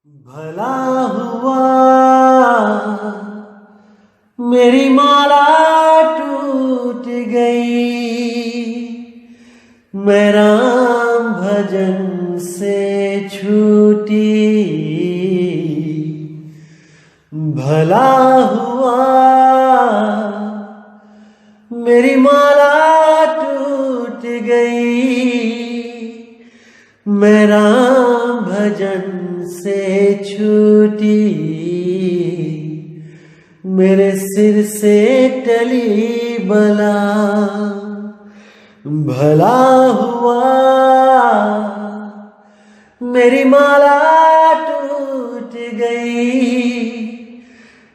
भला हुआ मेरी माला टूट गई, मैं राम भजन से छूटी। भला हुआ मेरी माला टूट गई, मैं राम भजन से छूटी। मेरे सिर से टली बला, भला हुआ मेरी माला टूट गई,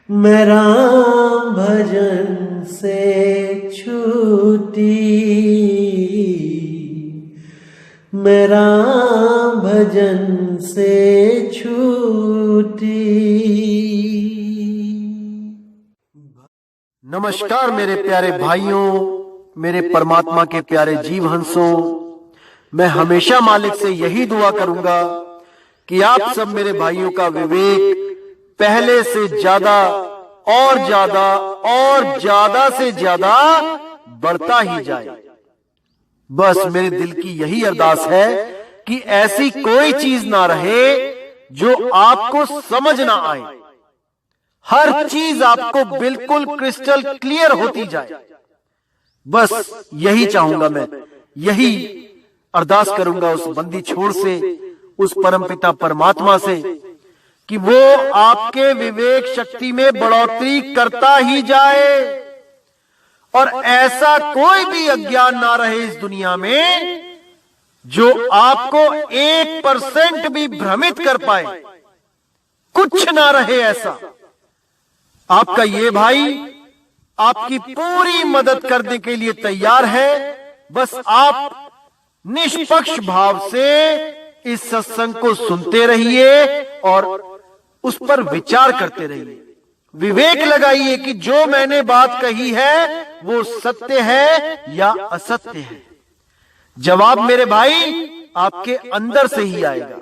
मैं राम भजन से छूटी। मैं राम भजन से छूटी। नमस्कार मेरे प्यारे भाइयों, मेरे परमात्मा के प्यारे जीव हंसों। मैं हमेशा मालिक से यही दुआ करूंगा कि आप सब मेरे भाइयों का विवेक पहले से ज्यादा और ज्यादा और ज्यादा से ज्यादा बढ़ता ही जाए। बस मेरे दिल की यही अरदास है कि ऐसी कोई चीज ना रहे जो आपको समझ ना आए। हर चीज आपको बिल्कुल क्रिस्टल क्लियर होती जाए। बस यही चाहूंगा मैं, यही अरदास करूंगा उस बंदी छोड़ से, उस परमपिता परमात्मा से कि वो आपके विवेक शक्ति में बढ़ोतरी करता ही जाए और ऐसा कोई भी अज्ञान ना रहे इस दुनिया में जो आपको 1% भी भ्रमित कर पाए। कुछ ना रहे ऐसा। आपका ये भाई आपकी पूरी मदद करने के लिए तैयार है। बस आप निष्पक्ष भाव से इस सत्संग को सुनते रहिए और उस पर विचार करते रहिए। विवेक लगाइए कि जो मैंने बात कही है वो सत्य है या असत्य है। जवाब मेरे भाई आपके अंदर से ही आएगा।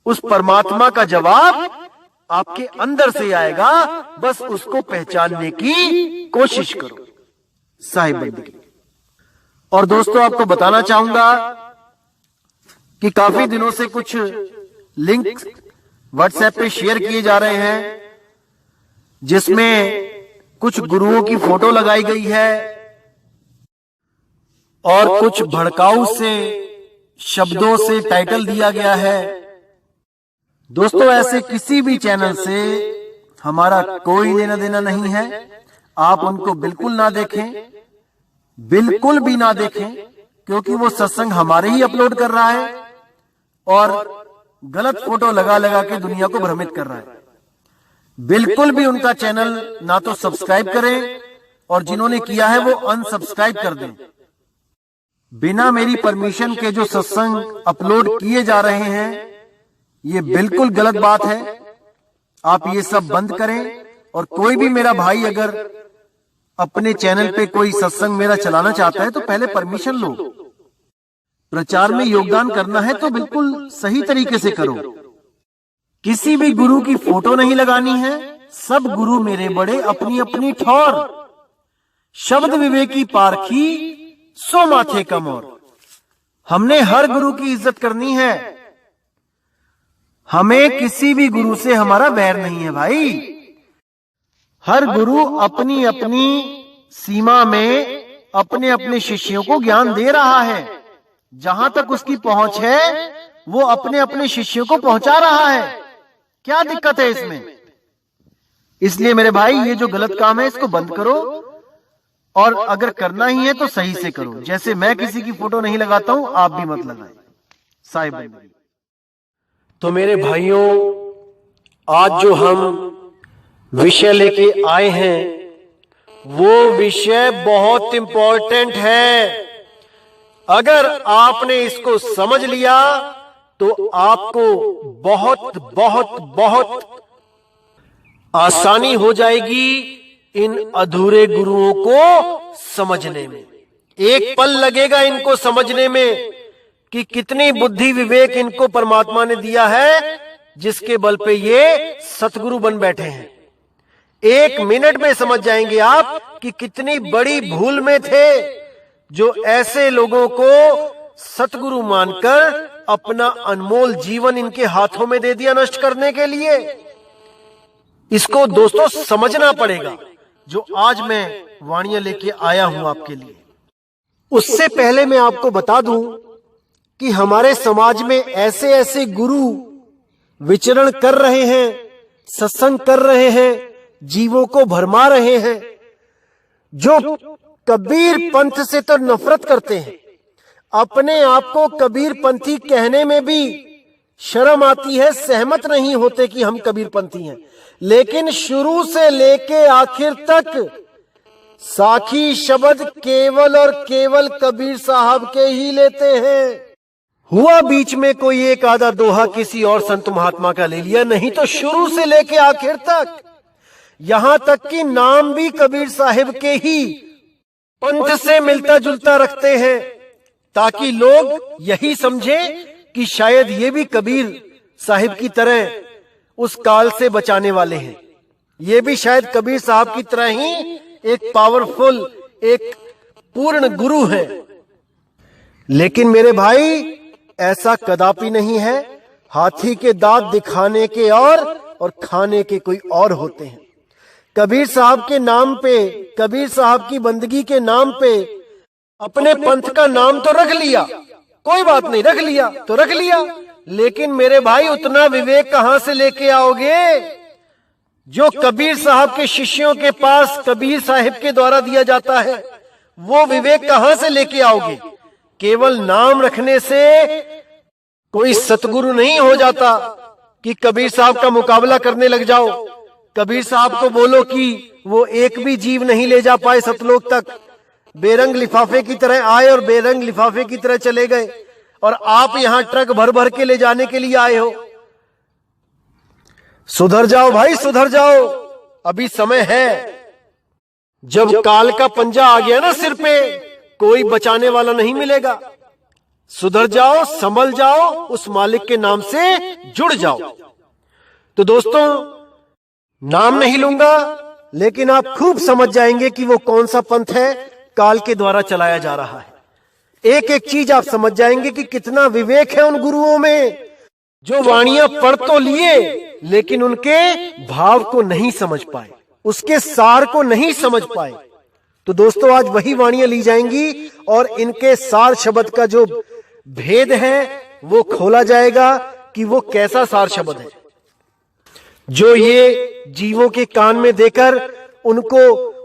उस परमात्मा का जवाब आपके अंदर से आएगा। बस उसको पहचानने की कोशिश करो। साहिब बंदगी। और दोस्तों, आपको बताना चाहूंगा कि काफी दिनों से कुछ लिंक व्हाट्सएप पे शेयर किए जा रहे हैं जिसमें कुछ गुरुओं की फोटो लगाई गई है और कुछ भड़काऊ से शब्दों से टाइटल दिया गया है। दोस्तों, ऐसे किसी भी चैनल से हमारा कोई लेना देना नहीं है। आप उनको बिल्कुल ना देखें, बिल्कुल भी ना देखें, क्योंकि वो सत्संग हमारे ही अपलोड कर रहा है और गलत फोटो लगा लगा के दुनिया को भ्रमित कर रहा है। बिल्कुल भी उनका चैनल ना तो सब्सक्राइब करें और जिन्होंने किया है वो अनसब्सक्राइब कर दें। बिना मेरी परमिशन के जो सत्संग अपलोड किए जा रहे हैं ये बिल्कुल गलत बात है। आप ये सब बंद करें। और कोई भी मेरा भाई अगर अपने चैनल पे कोई सत्संग मेरा चलाना चाहता है तो पहले परमिशन लो। प्रचार में योगदान करना है तो बिल्कुल सही तरीके से करो। किसी भी गुरु की फोटो नहीं लगानी है। सब गुरु मेरे बड़े अपनी अपनी ठौर, शब्द विवेकी पारखी सो माथे कम और। हमने हर गुरु की इज्जत करनी है। हमें किसी भी गुरु से हमारा वैर नहीं है भाई। हर गुरु अपनी अपनी सीमा में अपने अपने शिष्यों को ज्ञान दे रहा है। जहां तक उसकी पहुंच है वो अपने अपने शिष्यों को पहुंचा रहा है। क्या दिक्कत है इसमें? इसलिए मेरे भाई ये जो गलत काम है इसको बंद करो और अगर करना ही है तो सही से करो। जैसे मैं किसी की फोटो नहीं लगाता हूं, आप भी मत लगाएं। साहिब। तो मेरे भाइयों, आज जो हम विषय लेके आए हैं वो विषय बहुत इंपॉर्टेंट है। अगर आपने इसको समझ लिया तो आपको बहुत बहुत बहुत आसानी हो जाएगी इन अधूरे गुरुओं को समझने में। एक पल लगेगा इनको समझने में कि कितनी बुद्धि विवेक इनको परमात्मा ने दिया है जिसके बल पे ये सतगुरु बन बैठे हैं। 1 मिनट में समझ जाएंगे आप कि कितनी बड़ी भूल में थे जो ऐसे लोगों को सतगुरु मानकर अपना अनमोल जीवन इनके हाथों में दे दिया नष्ट करने के लिए। इसको दोस्तों समझना पड़ेगा जो आज मैं वाणियां लेके आया हूं आपके लिए। उससे पहले मैं आपको बता दूं कि हमारे समाज में ऐसे ऐसे गुरु विचरण कर रहे हैं, सत्संग कर रहे हैं, जीवों को भरमा रहे हैं, जो कबीर पंथ से तो नफरत करते हैं। अपने आप को कबीर पंथी कहने में भी शर्म आती है, सहमत नहीं होते कि हम कबीर पंथी हैं, लेकिन शुरू से लेके आखिर तक साखी शब्द केवल और केवल कबीर साहब के ही लेते हैं। हुआ बीच में कोई एक आधा दोहा किसी और संत महात्मा का ले लिया, नहीं तो शुरू से लेके आखिर तक, यहां तक कि नाम भी कबीर साहिब के ही पंथ से मिलता जुलता रखते हैं, ताकि लोग यही समझे कि शायद ये भी कबीर साहिब की तरह उस काल से बचाने वाले हैं, ये भी शायद कबीर साहब की तरह ही एक पावरफुल, एक पूर्ण गुरु है। लेकिन मेरे भाई ऐसा कदापि नहीं है। हाथी के दांत दिखाने के और खाने के कोई और होते हैं। कबीर साहब के नाम पे, कबीर साहब की बंदगी के नाम पे अपने पंथ का नाम तो रख लिया, कोई बात नहीं, रख लिया तो रख लिया, लेकिन मेरे भाई उतना विवेक कहां से लेके आओगे जो कबीर साहब के शिष्यों के पास कबीर साहिब के द्वारा दिया जाता है? वो विवेक कहां से लेके आओगे? केवल नाम रखने से कोई सतगुरु नहीं हो जाता कि कबीर साहब का मुकाबला करने लग जाओ। कबीर साहब को बोलो कि वो एक भी जीव नहीं ले जा पाए सतलोक तक, बेरंग लिफाफे की तरह आए और बेरंग लिफाफे की तरह चले गए, और आप यहां ट्रक भर भर के ले जाने के लिए आए हो। सुधर जाओ भाई, सुधर जाओ, अभी समय है। जब काल का पंजा आ गया ना सिर पे, कोई बचाने वाला नहीं मिलेगा। सुधर जाओ, संभल जाओ, उस मालिक के नाम से जुड़ जाओ। तो दोस्तों, नाम नहीं लूंगा, लेकिन आप खूब समझ जाएंगे कि वो कौन सा पंथ है काल के द्वारा चलाया जा रहा है। एक एक चीज आप समझ जाएंगे कि कितना विवेक है उन गुरुओं में, जो वाणियां पढ़ तो लिए लेकिन उनके भाव को नहीं समझ पाए, उसके सार को नहीं समझ पाए। तो दोस्तों, आज वही वाणियां ली जाएंगी और इनके सार शब्द का जो भेद है वो खोला जाएगा कि वो कैसा सार शब्द है जो ये जीवों के कान में देकर उनको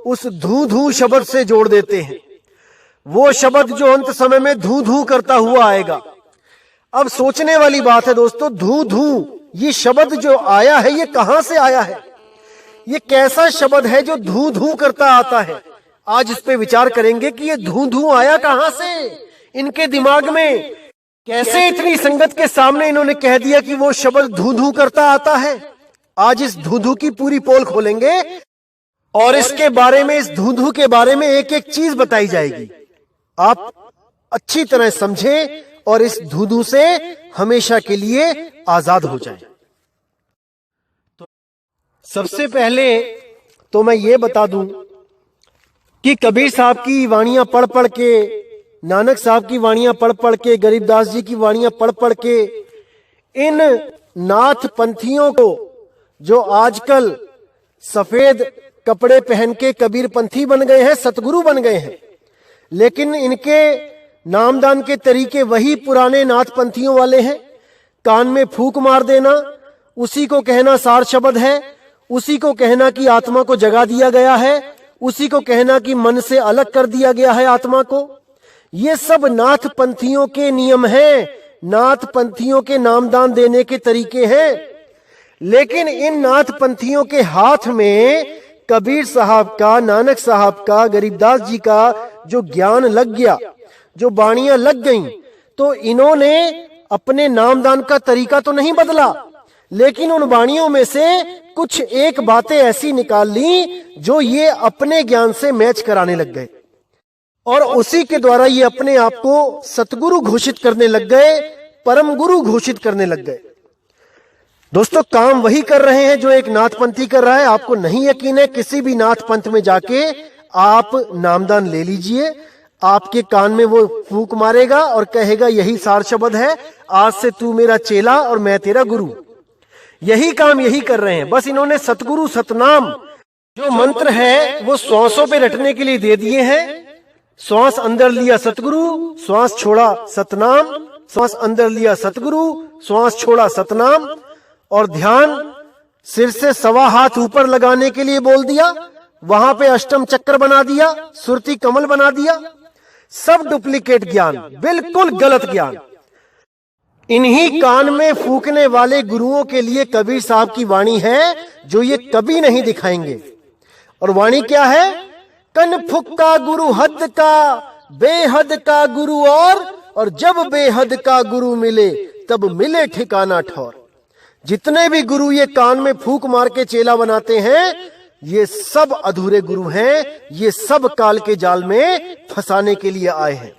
उस धू धू शब्द से जोड़ देते हैं। वो शब्द जो अंत समय में धू धू करता हुआ आएगा। अब सोचने वाली बात है दोस्तों, धू धू ये शब्द जो आया है ये कहां से आया है? ये कैसा शब्द है जो धू धू करता आता है? आज इस पे विचार करेंगे कि ये धू धू आया कहां से इनके दिमाग में, कैसे इतनी संगत के सामने इन्होंने कह दिया कि वो शब्द धू धू करता आता है। आज इस धू धू की पूरी पोल खोलेंगे और इसके बारे में, इस धू धू के बारे में एक एक चीज बताई जाएगी। आप अच्छी तरह समझें और इस धू धू से हमेशा के लिए आजाद हो जाएं। तो सबसे पहले तो मैं ये बता दूं कि कबीर साहब की वाणियां पढ़ पढ़ के, नानक साहब की वाणियां पढ़ पढ़ के, गरीबदास जी की वाणियां पढ़ पढ़ के, इन नाथ पंथियों को जो आजकल सफेद कपड़े पहन के कबीर पंथी बन गए हैं, सतगुरु बन गए हैं, लेकिन इनके नामदान के तरीके वही पुराने नाथ पंथियों वाले हैं। कान में फूंक मार देना, उसी को कहना सार शब्द है, उसी को कहना कि आत्मा को जगा दिया गया है, उसी को कहना कि मन से अलग कर दिया गया है आत्मा को। ये सब नाथ पंथियों के नियम हैं, नाथ पंथियों के नामदान देने के तरीके हैं। लेकिन इन नाथ पंथियों के हाथ में कबीर साहब का, नानक साहब का, गरीबदास जी का जो ज्ञान लग गया, जो बाणियां लग गईं, तो इन्होंने अपने नामदान का तरीका तो नहीं बदला, लेकिन उन बाणियों में से कुछ एक बातें ऐसी निकाल ली जो ये अपने ज्ञान से मैच कराने लग गए, और उसी के द्वारा ये अपने आप को सतगुरु घोषित करने लग गए, परम गुरु घोषित करने लग गए। दोस्तों, काम वही कर रहे हैं जो एक नाथपंथी कर रहा है। आपको नहीं यकीन है, किसी भी नाथ पंथ में जाके आप नामदान ले लीजिए, आपके कान में वो फूंक मारेगा और कहेगा यही सार शब्द है, आज से तू मेरा चेला और मैं तेरा गुरु। यही काम यही कर रहे हैं। बस इन्होंने सतगुरु सतनाम जो मंत्र है वो श्वासों पे रटने के लिए दे दिए हैं। श्वास अंदर लिया सतगुरु, श्वास छोड़ा सतनाम, श्वास अंदर लिया सतगुरु, श्वास छोड़ा सतनाम, और ध्यान सिर से 1.25 हाथ ऊपर लगाने के लिए बोल दिया, वहां पे अष्टम चक्र बना दिया, सुरती कमल बना दिया। सब डुप्लीकेट ज्ञान, बिल्कुल गलत ज्ञान। इन्हीं कान में फूकने वाले गुरुओं के लिए कबीर साहब की वाणी है जो ये कभी नहीं दिखाएंगे। और वाणी क्या है? कन फुक्का गुरु हद का, बेहद का गुरु और जब बेहद का गुरु मिले तब मिले ठिकाना ठौर। जितने भी गुरु ये कान में फूंक मार के चेला बनाते हैं, ये सब अधूरे गुरु हैं। ये सब काल के जाल में फंसाने के लिए आए हैं।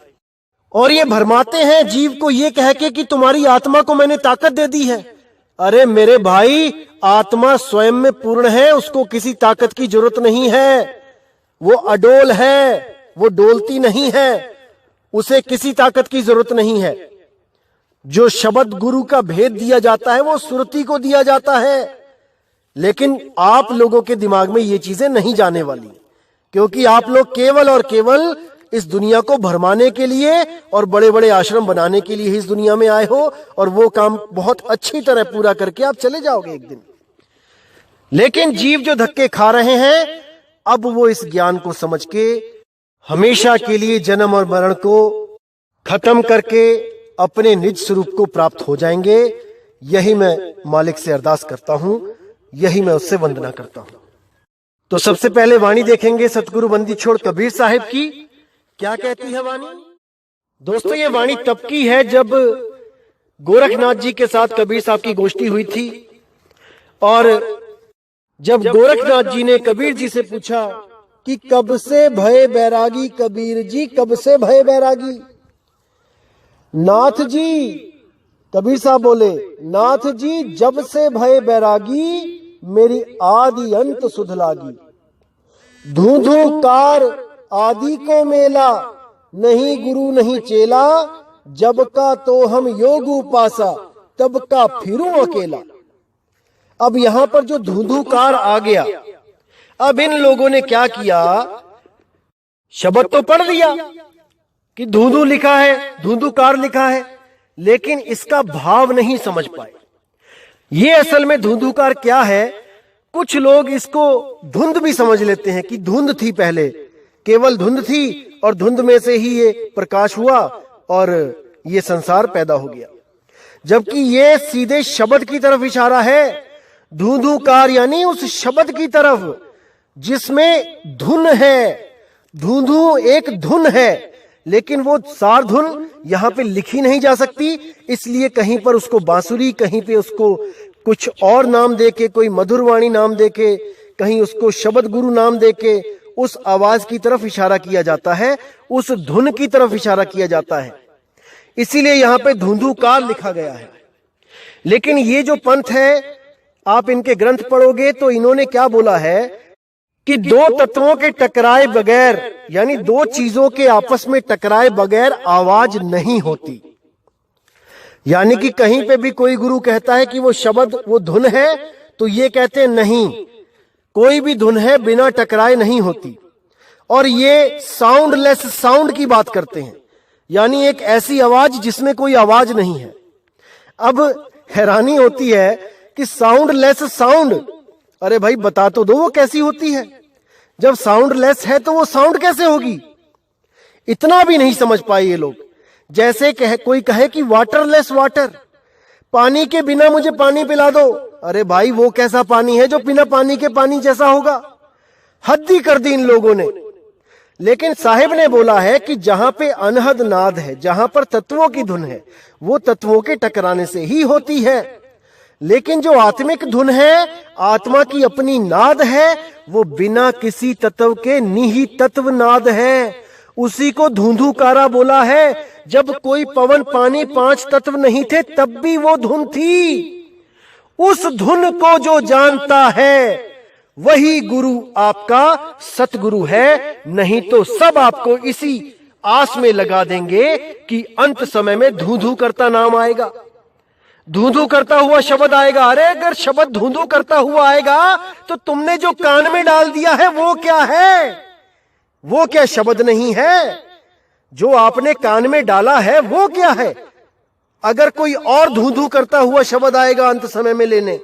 और ये भरमाते हैं जीव को ये कह के कि तुम्हारी आत्मा को मैंने ताकत दे दी है। अरे मेरे भाई, आत्मा स्वयं में पूर्ण है, उसको किसी ताकत की जरूरत नहीं है। वो अडोल है, वो डोलती नहीं है, उसे किसी ताकत की जरूरत नहीं है। जो शब्द गुरु का भेद दिया जाता है वो सुरती को दिया जाता है। लेकिन आप लोगों के दिमाग में ये चीजें नहीं जाने वाली, क्योंकि आप लोग केवल और केवल इस दुनिया को भरमाने के लिए और बड़े बड़े आश्रम बनाने के लिए ही इस दुनिया में आए हो, और वो काम बहुत अच्छी तरह पूरा करके आप चले जाओगे एक दिन। लेकिन जीव जो धक्के खा रहे हैं, अब वो इस ज्ञान को समझ के हमेशा के लिए जन्म और मरण को खत्म करके अपने निज स्वरूप को प्राप्त हो जाएंगे। यही मैं मालिक से अरदास करता हूं, यही मैं उससे वंदना करता हूं। तो सबसे पहले वाणी देखेंगे सतगुरु बंदी छोड़ कबीर साहिब की। क्या कहती है वाणी? दोस्तों, ये वाणी तब की है जब गोरखनाथ जी के साथ कबीर साहब की गोष्ठी हुई थी। और जब गोरखनाथ जी ने कबीर जी से पूछा कि कब से भय बैरागी कबीर जी, कब से भय बैरागी? नाथ जी, कबीर साहब बोले, नाथ जी जब से भय बैरागी मेरी आदि अंत सुध लागी। धूधू कार आदि को मेला, नहीं गुरु नहीं चेला, जब का तो हम योग उपासा, तब का फिरूं अकेला। अब यहां पर जो धूधूकार आ गया, अब इन लोगों ने क्या किया? शब्द तो पढ़ लिया कि धूधू लिखा है, धूधूकार लिखा है, लेकिन इसका भाव नहीं समझ पाए। ये असल में धूधूकार क्या है? कुछ लोग इसको धुंध भी समझ लेते हैं कि धुंध थी, पहले केवल धुंध थी और धुंध में से ही ये प्रकाश हुआ और ये संसार पैदा हो गया। जबकि ये सीधे शब्द की तरफ इशारा है। धूधूकार यानी उस शब्द की तरफ जिसमें धुन है। धूधू एक धुन है, लेकिन वो सार धुन यहां पे लिखी नहीं जा सकती, इसलिए कहीं पर उसको बांसुरी, कहीं पे उसको कुछ और नाम देके, कोई मधुरवाणी नाम देके, कहीं उसको शब्द गुरु नाम देके उस आवाज की तरफ इशारा किया जाता है, उस धुन की तरफ इशारा किया जाता है। इसीलिए यहां पे धूधूकार लिखा गया है। लेकिन ये जो पंथ है, आप इनके ग्रंथ पढ़ोगे तो इन्होंने क्या बोला है कि दो तत्वों के टकराए बगैर, यानी दो चीजों के आपस में टकराए बगैर आवाज नहीं होती। यानी कि कहीं पे भी कोई गुरु कहता है कि वो शब्द, वो धुन है, तो ये कहते हैं नहीं, कोई भी धुन है बिना टकराए नहीं होती। और ये साउंडलेस साउंड की बात करते हैं, यानी एक ऐसी आवाज जिसमें कोई आवाज नहीं है। अब हैरानी होती है कि साउंडलेस साउंड, अरे भाई बता तो दो वो कैसी होती है? जब साउंडलेस है तो वो साउंड कैसे होगी? इतना भी नहीं समझ पाए ये लोग। जैसे कोई कहे कि वाटरलेस वाटर, पानी के बिना मुझे पानी पिला दो। अरे भाई वो कैसा पानी है जो बिना पानी के पानी जैसा होगा? हद ही कर दी इन लोगों ने। लेकिन साहिब ने बोला है कि जहां पे अनहद नाद है, जहां पर तत्वों की धुन है, वो तत्वों के टकराने से ही होती है। लेकिन जो आत्मिक धुन है, आत्मा की अपनी नाद है, वो बिना किसी तत्व के निही तत्व नाद है। उसी को धूधूकारा बोला है। जब कोई पवन पानी 5 तत्व नहीं थे तब भी वो धुन थी। उस धुन को जो जानता है वही गुरु आपका सतगुरु है, नहीं तो सब आपको इसी आस में लगा देंगे कि अंत समय में धू धू करता नाम आएगा, धू धू करता हुआ शब्द आएगा। अरे अगर शब्द धू धू करता हुआ आएगा तो तुमने जो कान में डाल दिया है वो क्या है? वो क्या शब्द नहीं है? जो आपने कान में डाला है वो क्या है? अगर कोई और धू धू करता हुआ शब्द आएगा अंत समय में लेने,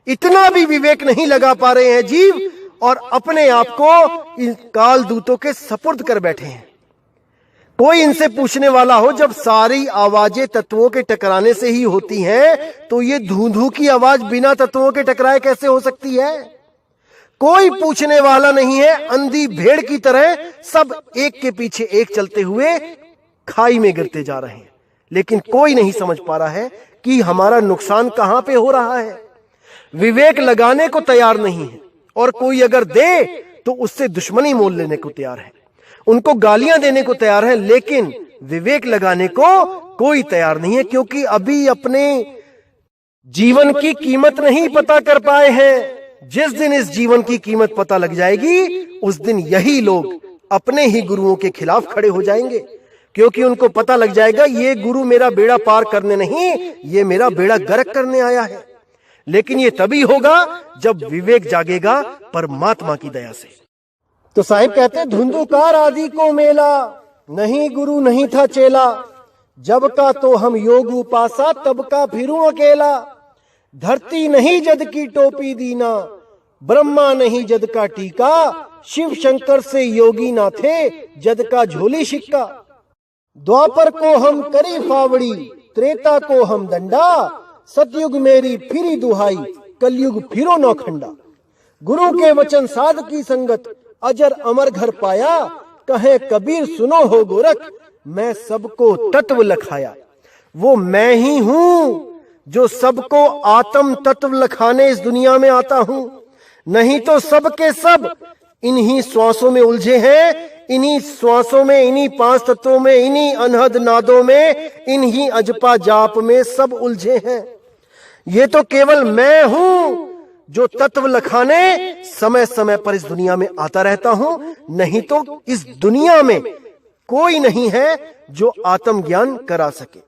इतना भी विवेक नहीं लगा पा रहे हैं जीव और अपने आप को इन काल दूतों के सपुर्द कर बैठे हैं। कोई इनसे पूछने वाला हो, जब सारी आवाजें तत्वों के टकराने से ही होती हैं, तो ये धू धू की आवाज बिना तत्वों के टकराए कैसे हो सकती है? कोई पूछने वाला नहीं है। अंधी भेड़ की तरह सब एक के पीछे एक चलते हुए खाई में गिरते जा रहे हैं, लेकिन कोई नहीं समझ पा रहा है कि हमारा नुकसान कहां पे हो रहा है। विवेक लगाने को तैयार नहीं है, और कोई अगर दे तो उससे दुश्मनी मोल लेने को तैयार है, उनको गालियां देने को तैयार है, लेकिन विवेक लगाने को कोई तैयार नहीं है, क्योंकि अभी अपने जीवन की कीमत नहीं पता कर पाए हैं। जिस दिन इस जीवन की कीमत पता लग जाएगी, उस दिन यही लोग अपने ही गुरुओं के खिलाफ खड़े हो जाएंगे, क्योंकि उनको पता लग जाएगा ये गुरु मेरा बेड़ा पार करने नहीं, ये मेरा बेड़ा गर्क करने आया है। लेकिन ये तभी होगा जब विवेक जागेगा परमात्मा की दया से। तो साहिब कहते हैं, धुंधुकार आदि को मेला, नहीं गुरु नहीं था चेला, जब का तो हम योग उपासा, तब का फिरूं अकेला। धरती नहीं जद की टोपी दीना, ब्रह्मा नहीं जद का टीका, शिव शंकर से योगी ना थे, जद का झोली शिक्का। द्वापर को हम करी फावड़ी, त्रेता को हम दंडा, सतयुग मेरी फिरी दुहाई, कलयुग फिरो नौखंडा। गुरु के वचन साध की संगत, अजर अमर घर पाया, कहे कबीर सुनो हो गोरख, मैं सबको तत्व लखाया। वो मैं ही हूं जो सबको आत्म तत्व लखाने इस दुनिया में आता हूं, नहीं तो सब के सब इन्हीं श्वासों में उलझे हैं, इन्हीं श्वासों में, इन्हीं पांच तत्वों में, इन्हीं अनहद नादों में, इन्हीं अजपा जाप में सब उलझे हैं। ये तो केवल मैं हूं जो तत्व लखाने समय समय पर इस दुनिया में आता रहता हूं, नहीं तो इस दुनिया में कोई नहीं है जो आत्मज्ञान करा सके।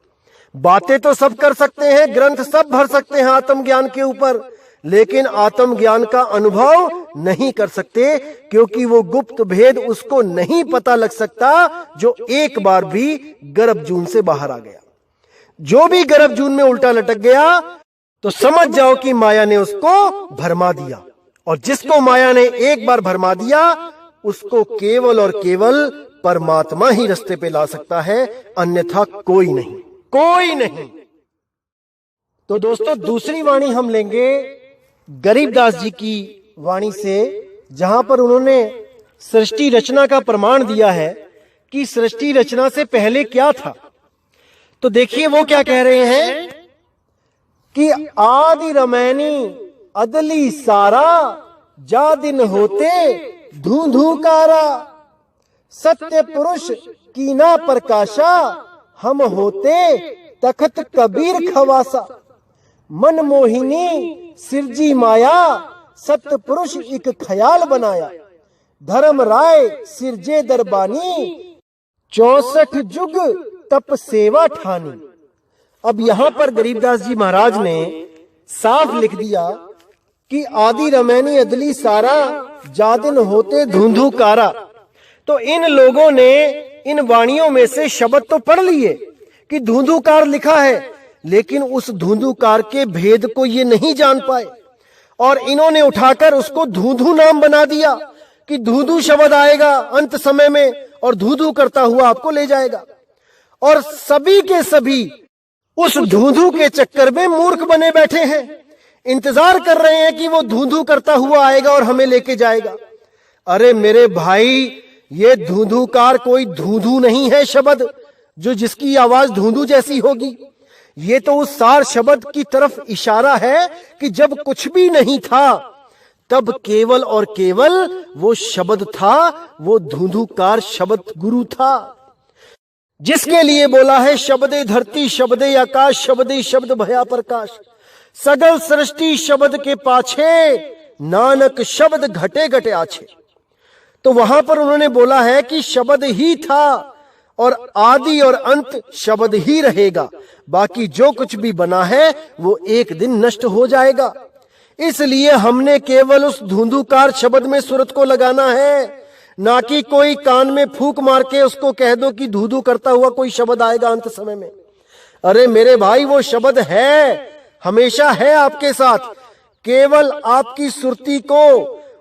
बातें तो सब कर सकते हैं, ग्रंथ सब भर सकते हैं आत्मज्ञान के ऊपर, लेकिन आत्मज्ञान का अनुभव नहीं कर सकते, क्योंकि वो गुप्त भेद उसको नहीं पता लग सकता जो एक बार भी गर्भ जून से बाहर आ गया। जो भी गर्भ जून में उल्टा लटक गया तो समझ जाओ कि माया ने उसको भरमा दिया, और जिसको माया ने एक बार भरमा दिया उसको केवल और केवल परमात्मा ही रास्ते पे ला सकता है, अन्यथा कोई नहीं, कोई नहीं। तो दोस्तों, दूसरी वाणी हम लेंगे गरीबदास जी की वाणी से, जहां पर उन्होंने सृष्टि रचना का प्रमाण दिया है कि सृष्टि रचना से पहले क्या था। तो देखिए वो क्या कह रहे हैं कि आदि रमैनी अदली सारा, जा दिन होते धू धूकारा, सत्य पुरुष कीना प्रकाशा, हम होते तखत कबीर खवासा। मन मोहिनी सिरजी माया, सत्य पुरुष एक ख्याल बनाया, धर्म राय सिरजे दरबानी, 64 जुग तप सेवा ठानी। अब यहां पर गरीबदास जी महाराज ने साफ लिख दिया कि आदि रमैनी अदली सारा, जादिन होते धुंधुकारा। तो इन लोगों ने इन वाणियों में से शब्द तो पढ़ लिए कि धुंधुकार लिखा है, लेकिन उस धुंधुकार के भेद को ये नहीं जान पाए, और इन्होंने उठाकर उसको धूधू नाम बना दिया कि धूधू शब्द आएगा अंत समय में और धूधू करता हुआ आपको ले जाएगा। और सभी के सभी उस धूधू के चक्कर में मूर्ख बने बैठे हैं, इंतजार कर रहे हैं कि वो धूधू करता हुआ आएगा और हमें लेके जाएगा। अरे मेरे भाई, ये धूधूकार कोई धूधू नहीं है शब्द जो जिसकी आवाज धूधू जैसी होगी। ये तो उस सार शब्द की तरफ इशारा है कि जब कुछ भी नहीं था तब केवल और केवल वो शब्द था, वो धूधूकार शब्द गुरु था, जिसके लिए बोला है शब्दे धरती शब्दे आकाश, शब्दे शब्द भया प्रकाश। सगल सृष्टि शब्द के पाछे, नानक शब्द घटे घटे आछे। तो वहां पर उन्होंने बोला है कि शब्द ही था और आदि और अंत शब्द ही रहेगा, बाकी जो कुछ भी बना है वो एक दिन नष्ट हो जाएगा। इसलिए हमने केवल उस धुंधुकार शब्द में सुरत को लगाना है, ना कि कोई कान में फूंक मार के उसको कह दो कि धूधू करता हुआ कोई शब्द आएगा अंत समय में। अरे मेरे भाई, वो शब्द है, हमेशा है आपके साथ, केवल आपकी सुरती को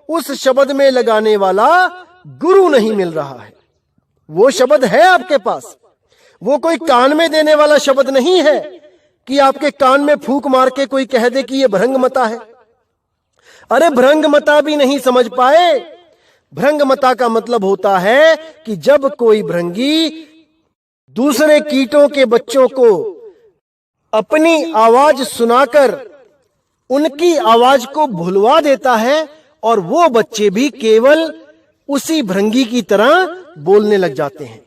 उस शब्द में लगाने वाला गुरु नहीं मिल रहा है। वो शब्द है आपके पास, वो कोई कान में देने वाला शब्द नहीं है कि आपके कान में फूंक मार के कोई कह दे कि ये भृंगमता है। अरे भृंगमता भी नहीं समझ पाए। भृंगमता का मतलब होता है कि जब कोई भृंगी दूसरे कीटों के बच्चों को अपनी आवाज सुनाकर उनकी आवाज को भुलवा देता है और वो बच्चे भी केवल उसी भृंगी की तरह बोलने लग जाते हैं।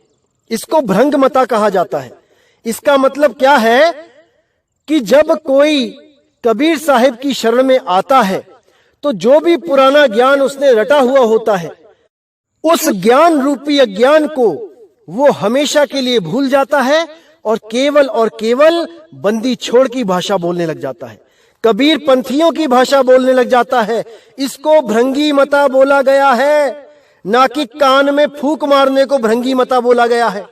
इसको भृंगमता कहा जाता है। इसका मतलब क्या है कि जब कोई कबीर साहिब की शरण में आता है तो जो भी पुराना ज्ञान उसने रटा हुआ होता है, उस ज्ञान रूपी अज्ञान को वो हमेशा के लिए भूल जाता है और केवल बंदी छोड़ की भाषा बोलने लग जाता है, कबीर पंथियों की भाषा बोलने लग जाता है। इसको भृंगी मता बोला गया है, ना कि कान में फूंक मारने को भृंगी मता बोला गया है।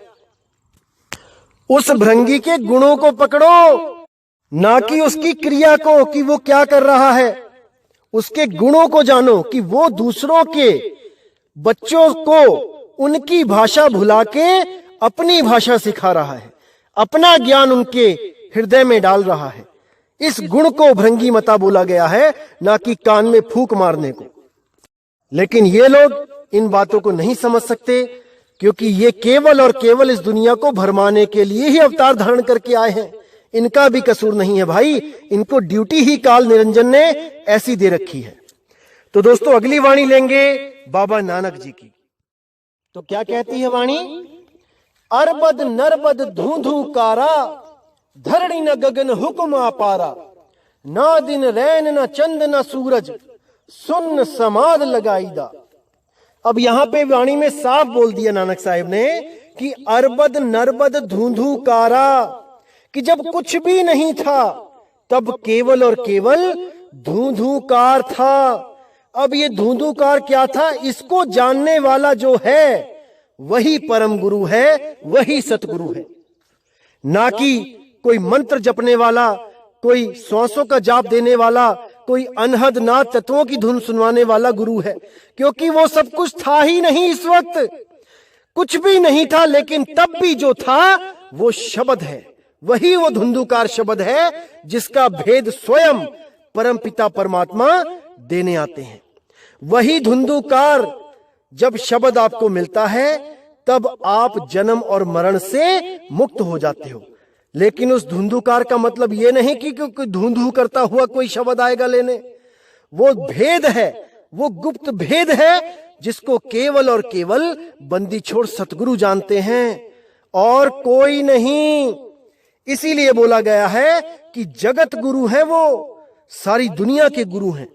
उस भृंगी के गुणों को पकड़ो, ना कि उसकी क्रिया को कि वो क्या कर रहा है। उसके गुणों को जानो कि वो दूसरों के बच्चों को उनकी भाषा भुला के अपनी भाषा सिखा रहा है, अपना ज्ञान उनके हृदय में डाल रहा है। इस गुण को भृंगी मता बोला गया है, ना कि कान में फूंक मारने को। लेकिन ये लोग इन बातों को नहीं समझ सकते, क्योंकि ये केवल और केवल इस दुनिया को भरमाने के लिए ही अवतार धारण करके आए हैं। इनका भी कसूर नहीं है भाई, इनको ड्यूटी ही काल निरंजन ने ऐसी दे रखी है। तो दोस्तों, अगली वाणी लेंगे बाबा नानक जी की। तो क्या कहती है वाणी? अरबद नरबद धूधू कारा, धरणी न गगन हुक्म अपारा, ना दिन रैन न चंद न सूरज, सुन्न समाद लगाईदा। अब यहां पे वाणी में साफ बोल दिया नानक साहिब ने कि अरबद नरबद धूधू कारा, कि जब कुछ भी नहीं था तब केवल और केवल धूधूकार था। अब ये धूधूकार क्या था, इसको जानने वाला जो है वही परम गुरु है, वही सतगुरु है, ना कि कोई मंत्र जपने वाला, कोई श्वासों का जाप देने वाला, कोई अनहद नाद तत्वों की धुन सुनवाने वाला गुरु है। क्योंकि वो सब कुछ था ही नहीं, इस वक्त कुछ भी नहीं था, लेकिन तब भी जो था वो शब्द है, वही वो धुंधुकार शब्द है जिसका भेद स्वयं परमपिता परमात्मा देने आते हैं। वही धुंधुकार जब शब्द आपको मिलता है तब आप जन्म और मरण से मुक्त हो जाते हो। लेकिन उस धुंधुकार का मतलब ये नहीं कि कोई धुंधु करता हुआ कोई शब्द आएगा लेने। वो भेद है, वो गुप्त भेद है जिसको केवल और केवल बंदी छोड़ सतगुरु जानते हैं और कोई नहीं। इसीलिए बोला गया है कि जगत गुरु है, वो सारी दुनिया के गुरु हैं।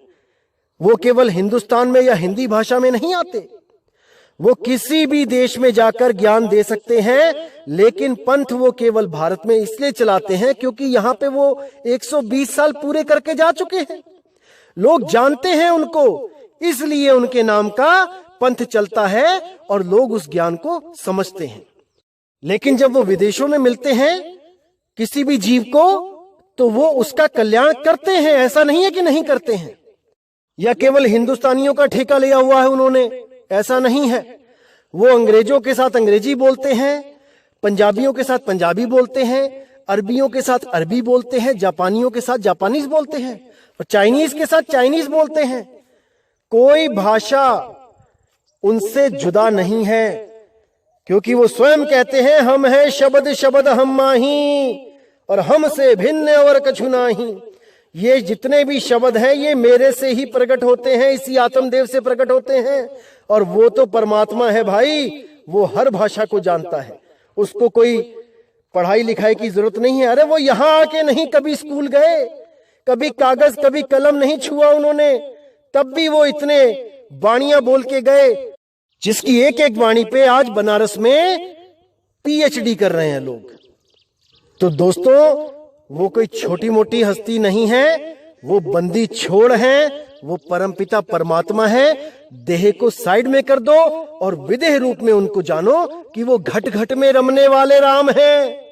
वो केवल हिंदुस्तान में या हिंदी भाषा में नहीं आते, वो किसी भी देश में जाकर ज्ञान दे सकते हैं। लेकिन पंथ वो केवल भारत में इसलिए चलाते हैं क्योंकि यहाँ पे वो 120 साल पूरे करके जा चुके हैं। लोग जानते हैं उनको, इसलिए उनके नाम का पंथ चलता है और लोग उस ज्ञान को समझते हैं। लेकिन जब वो विदेशों में मिलते हैं किसी भी जीव को, तो वो उसका कल्याण करते हैं, ऐसा नहीं है कि नहीं करते हैं। या केवल हिंदुस्तानियों का ठेका लिया हुआ है उन्होंने, ऐसा नहीं है। वो अंग्रेजों के साथ अंग्रेजी बोलते हैं, पंजाबियों के साथ पंजाबी बोलते हैं, अरबियों के साथ अरबी बोलते हैं, जापानियों के साथ जापानीज बोलते हैं और चाइनीज के साथ चाइनीज बोलते हैं। कोई भाषा उनसे जुदा नहीं है, क्योंकि वो स्वयं कहते हैं हम हैं शब्द शब्द हम माही और हमसे भिन्न और कछु नाही। ये जितने भी शब्द हैं ये मेरे से ही प्रकट होते हैं, इसी आत्मदेव से प्रकट होते हैं। और वो तो परमात्मा है भाई, वो हर भाषा को जानता है, उसको कोई पढ़ाई लिखाई की जरूरत नहीं है। अरे वो यहां आके नहीं कभी स्कूल गए, कभी कागज कभी कलम नहीं छुआ उन्होंने, तब भी वो इतने वाणियां बोल के गए, जिसकी एक एक वाणी पे आज बनारस में पीएचडी कर रहे हैं लोग। तो दोस्तों, वो कोई छोटी मोटी हस्ती नहीं है, वो बंदी छोड़ है, वो परमपिता परमात्मा है। देह को साइड में कर दो और विदेह रूप में उनको जानो कि वो घट घट में रमने वाले राम हैं।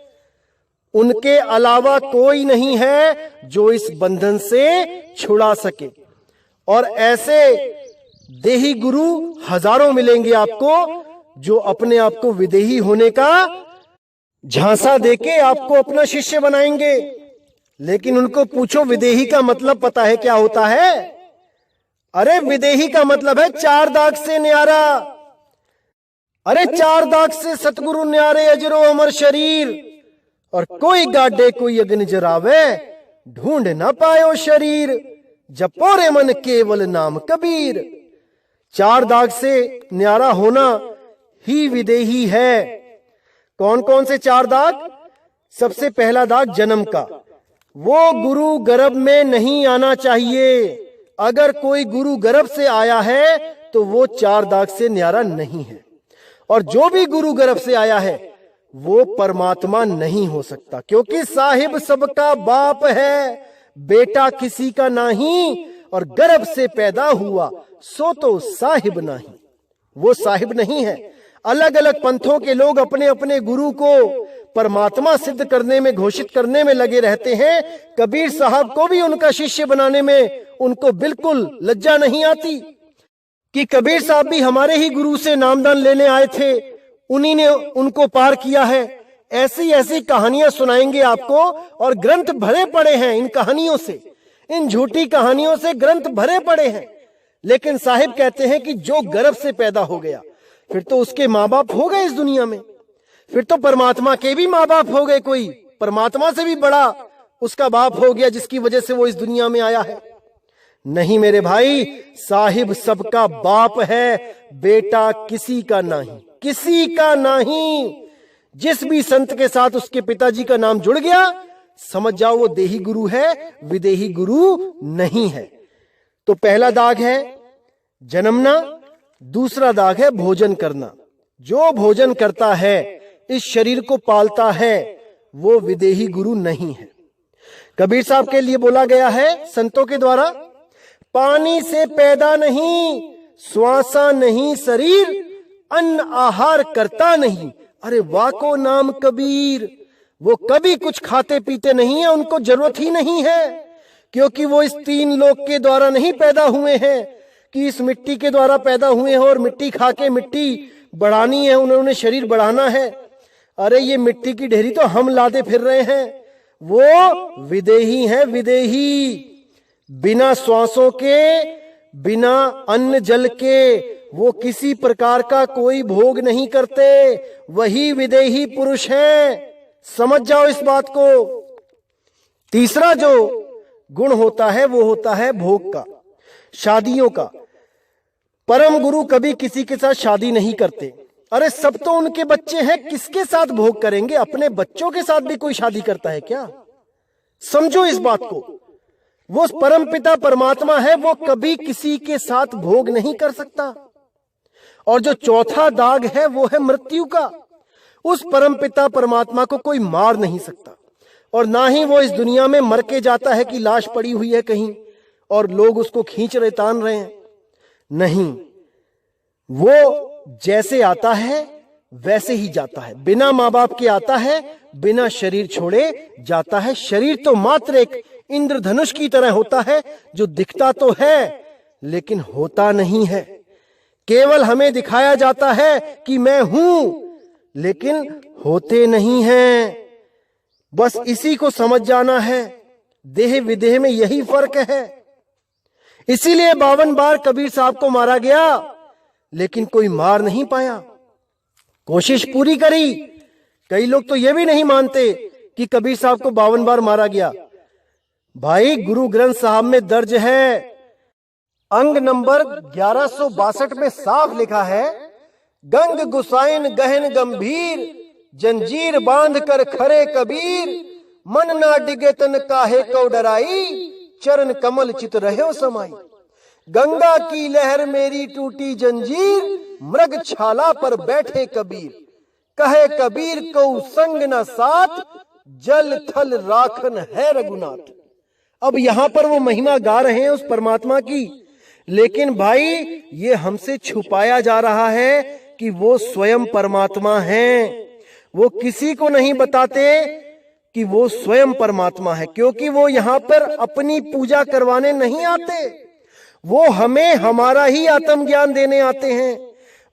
उनके अलावा कोई नहीं है जो इस बंधन से छुड़ा सके। और ऐसे देही गुरु हजारों मिलेंगे आपको, जो अपने आप को विदेही होने का झांसा देके आपको अपना शिष्य बनाएंगे। लेकिन उनको पूछो, विदेही का मतलब पता है क्या होता है? अरे विदेही का मतलब है 4 दाग से न्यारा। अरे 4 दाग से सतगुरु न्यारे अजरो अमर शरीर, और कोई गाडे कोई अग्नि जरावे, ढूंढ ना पायो शरीर, जपो रे मन केवल नाम कबीर। 4 दाग से न्यारा होना ही विदेही है। कौन कौन से 4 दाग? सबसे पहला दाग जन्म का, वो गुरु गर्भ में नहीं आना चाहिए। अगर कोई गुरु गर्भ से आया है तो वो 4 दाग से न्यारा नहीं है। और जो भी गुरु गर्भ से आया है वो परमात्मा नहीं हो सकता, क्योंकि साहिब सबका बाप है, बेटा किसी का नहीं, और गर्भ से पैदा हुआ सो तो साहिब नहीं। वो साहिब नहीं है। अलग अलग पंथों के लोग अपने अपने गुरु को परमात्मा सिद्ध करने में, घोषित करने में लगे रहते हैं। कबीर साहब को भी उनका शिष्य बनाने में उनको बिल्कुल लज्जा नहीं आती कि कबीर साहब भी हमारे ही गुरु से नामदान लेने आए थे, उन्हीं ने उनको पार किया है। ऐसी ऐसी कहानियां सुनाएंगे आपको, और ग्रंथ भरे पड़े हैं इन कहानियों से, इन झूठी कहानियों से ग्रंथ भरे पड़े हैं। लेकिन साहिब कहते हैं कि जो गर्भ से पैदा हो गया, फिर तो उसके माँ बाप हो गए इस दुनिया में, फिर तो परमात्मा के भी माँ बाप हो गए, कोई परमात्मा से भी बड़ा उसका बाप हो गया जिसकी वजह से वो इस दुनिया में आया है। नहीं मेरे भाई, साहिब सबका बाप है, बेटा किसी का नहीं, किसी का नहीं। जिस भी संत के साथ उसके पिताजी का नाम जुड़ गया, समझ जाओ वो देही गुरु है, विदेही गुरु नहीं है। तो पहला दाग है जन्मना, दूसरा दाग है भोजन करना। जो भोजन करता है, इस शरीर को पालता है, वो विदेही गुरु नहीं है। कबीर साहब के लिए बोला गया है संतों के द्वारा, पानी से पैदा नहीं, श्वासा नहीं शरीर, अन्न आहार करता नहीं, अरे वाको नाम कबीर। वो कभी कुछ खाते पीते नहीं है, उनको जरूरत ही नहीं है, क्योंकि वो इस 3 लोक के द्वारा नहीं पैदा हुए हैं कि इस मिट्टी के द्वारा पैदा हुए हैं और मिट्टी खा के मिट्टी बढ़ानी है, उन्होंने शरीर बढ़ाना है। अरे ये मिट्टी की ढेरी तो हम लादे फिर रहे हैं। वो विदेही हैं, विदेही। बिना श्वासों के, बिना अन्न जल के वो किसी प्रकार का कोई भोग नहीं करते, वही विदेही पुरुष हैं। समझ जाओ इस बात को। तीसरा जो गुण होता है वो होता है भोग का, शादियों का। परम गुरु कभी किसी के साथ शादी नहीं करते। अरे सब तो उनके बच्चे हैं, किसके साथ भोग करेंगे? अपने बच्चों के साथ भी कोई शादी करता है क्या? समझो इस बात को। वो परम पिता परमात्मा है, वो कभी किसी के साथ भोग नहीं कर सकता। और जो चौथा दाग है वो है मृत्यु का। उस परम पिता परमात्मा को कोई मार नहीं सकता, और ना ही वो इस दुनिया में मर के जाता है कि लाश पड़ी हुई है कहीं और लोग उसको खींच रहे, तान रहे हैं। नहीं, वो जैसे आता है वैसे ही जाता है। बिना माँ बाप के आता है, बिना शरीर छोड़े जाता है। शरीर तो मात्र एक इंद्रधनुष की तरह होता है, जो दिखता तो है लेकिन होता नहीं है। केवल हमें दिखाया जाता है कि मैं हूं, लेकिन होते नहीं हैं। बस इसी को समझ जाना है। देह विदेह में यही फर्क है। इसीलिए 52 बार कबीर साहब को मारा गया, लेकिन कोई मार नहीं पाया। कोशिश पूरी करी। कई लोग तो यह भी नहीं मानते कि कबीर साहब को 52 बार मारा गया। भाई, गुरु ग्रंथ साहब में दर्ज है, अंग नंबर 1162 में साफ लिखा है, गंग गुसाइन गहन गंभीर, जंजीर बांध कर खरे कबीर, मन ना डिगे तन काहे को डराई, चरण कमल चित रहे समाई। गंगा की लहर मेरी टूटी जंजीर, मृग छाला पर बैठे कबीर। कहे कबीर को संग न साथ, जल थल राखन है रघुनाथ। अब यहां पर वो महिमा गा रहे हैं उस परमात्मा की, लेकिन भाई ये हमसे छुपाया जा रहा है कि वो स्वयं परमात्मा हैं। वो किसी को नहीं बताते कि वो स्वयं परमात्मा है, क्योंकि वो यहां पर अपनी पूजा करवाने नहीं आते। वो हमें हमारा ही आत्मज्ञान देने आते हैं।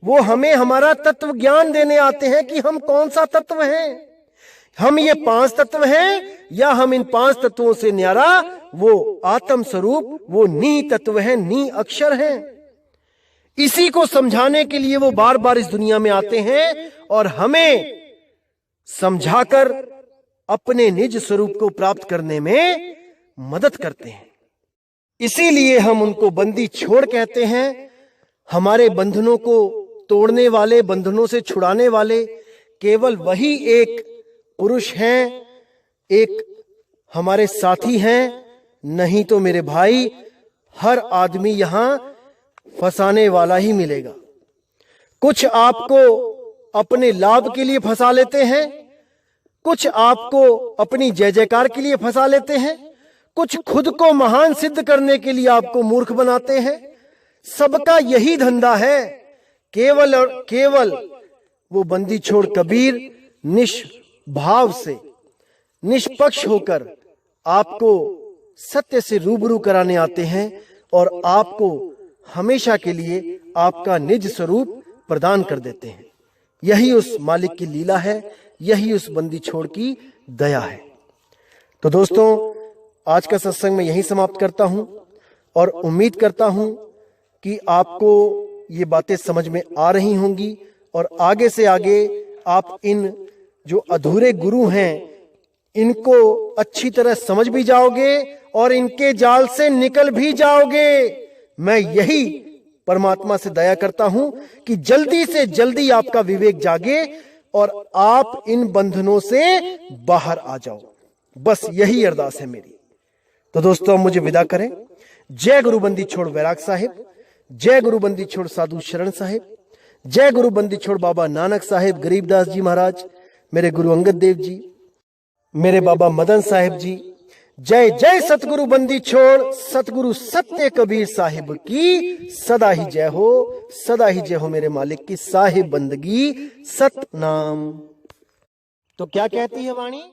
वो हमें हमारा तत्व ज्ञान देने आते हैं कि हम कौन सा तत्व हैं। हम ये 5 तत्व हैं या हम इन 5 तत्वों से न्यारा वो आत्म स्वरूप, वो नी तत्व है, नी अक्षर है। इसी को समझाने के लिए वो बार बार इस दुनिया में आते हैं और हमें समझाकर अपने निज स्वरूप को प्राप्त करने में मदद करते हैं। इसीलिए हम उनको बंदी छोड़ कहते हैं। हमारे बंधनों को तोड़ने वाले, बंधनों से छुड़ाने वाले केवल वही एक पुरुष हैं, एक हमारे साथी हैं। नहीं तो मेरे भाई हर आदमी यहां फंसाने वाला ही मिलेगा। कुछ आपको अपने लाभ के लिए फंसा लेते हैं, कुछ आपको अपनी जय जयकार के लिए फंसा लेते हैं, कुछ खुद को महान सिद्ध करने के लिए आपको मूर्ख बनाते हैं। सबका यही धंधा है। केवल और केवल वो बंदी छोड़ कबीर निष्भाव से, निष्पक्ष होकर आपको सत्य से रूबरू कराने आते हैं और आपको हमेशा के लिए आपका निज स्वरूप प्रदान कर देते हैं। यही उस मालिक की लीला है, यही उस बंदी छोड़ की दया है। तो दोस्तों, आज का सत्संग मैं यहीं समाप्त करता हूं और उम्मीद करता हूं कि आपको ये बातें समझ में आ रही होंगी और आगे से आगे आप इन जो अधूरे गुरु हैं इनको अच्छी तरह समझ भी जाओगे और इनके जाल से निकल भी जाओगे। मैं यही परमात्मा से दया करता हूं कि जल्दी से जल्दी आपका विवेक जागे और आप इन बंधनों से बाहर आ जाओ। बस यही अरदास है मेरी। तो दोस्तों, अब मुझे विदा करें। जय गुरु बंदी छोड़ वैराग साहिब, जय गुरु बंदी छोड़ साधु शरण साहिब, जय गुरु बंदी छोड़ बाबा नानक साहिब, गरीबदास जी महाराज, मेरे गुरु अंगद देव जी, मेरे बाबा मदन साहिब जी। जय जय सतगुरु बंदी छोड़ सतगुरु सत्य कबीर साहिब की सदा ही जय हो, सदा ही जय हो मेरे मालिक की साहिब बंदगी सतनाम। तो क्या कहती है वाणी?